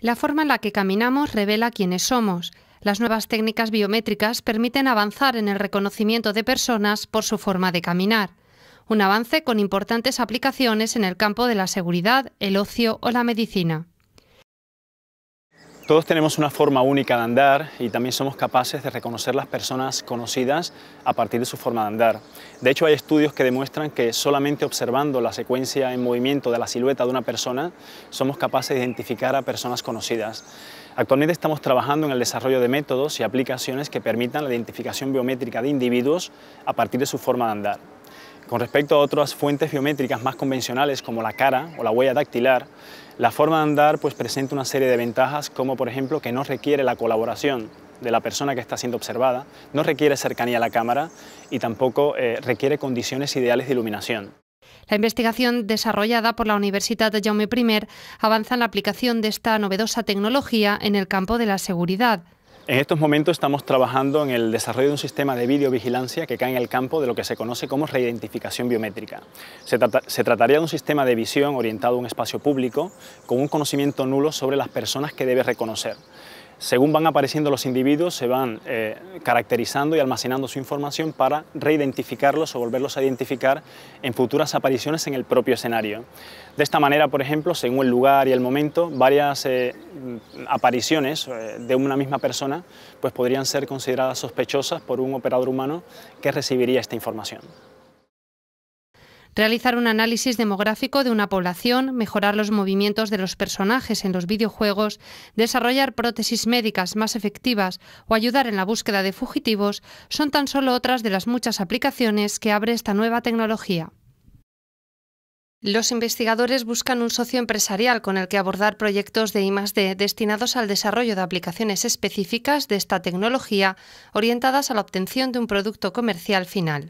La forma en la que caminamos revela quiénes somos. Las nuevas técnicas biométricas permiten avanzar en el reconocimiento de personas por su forma de caminar. Un avance con importantes aplicaciones en el campo de la seguridad, el ocio o la medicina. Todos tenemos una forma única de andar y también somos capaces de reconocer las personas conocidas a partir de su forma de andar. De hecho, hay estudios que demuestran que solamente observando la secuencia en movimiento de la silueta de una persona somos capaces de identificar a personas conocidas. Actualmente estamos trabajando en el desarrollo de métodos y aplicaciones que permitan la identificación biométrica de individuos a partir de su forma de andar. Con respecto a otras fuentes biométricas más convencionales como la cara o la huella dactilar, la forma de andar presenta una serie de ventajas como por ejemplo que no requiere la colaboración de la persona que está siendo observada, no requiere cercanía a la cámara y tampoco requiere condiciones ideales de iluminación. La investigación desarrollada por la Universitat Jaume I avanza en la aplicación de esta novedosa tecnología en el campo de la seguridad. En estos momentos estamos trabajando en el desarrollo de un sistema de videovigilancia que cae en el campo de lo que se conoce como reidentificación biométrica. Se trataría de un sistema de visión orientado a un espacio público con un conocimiento nulo sobre las personas que debe reconocer. Según van apareciendo los individuos, se van caracterizando y almacenando su información para reidentificarlos o volverlos a identificar en futuras apariciones en el propio escenario. De esta manera, por ejemplo, según el lugar y el momento, varias apariciones de una misma persona podrían ser consideradas sospechosas por un operador humano que recibiría esta información. Realizar un análisis demográfico de una población, mejorar los movimientos de los personajes en los videojuegos, desarrollar prótesis médicas más efectivas o ayudar en la búsqueda de fugitivos son tan solo otras de las muchas aplicaciones que abre esta nueva tecnología. Los investigadores buscan un socio empresarial con el que abordar proyectos de I+D destinados al desarrollo de aplicaciones específicas de esta tecnología orientadas a la obtención de un producto comercial final.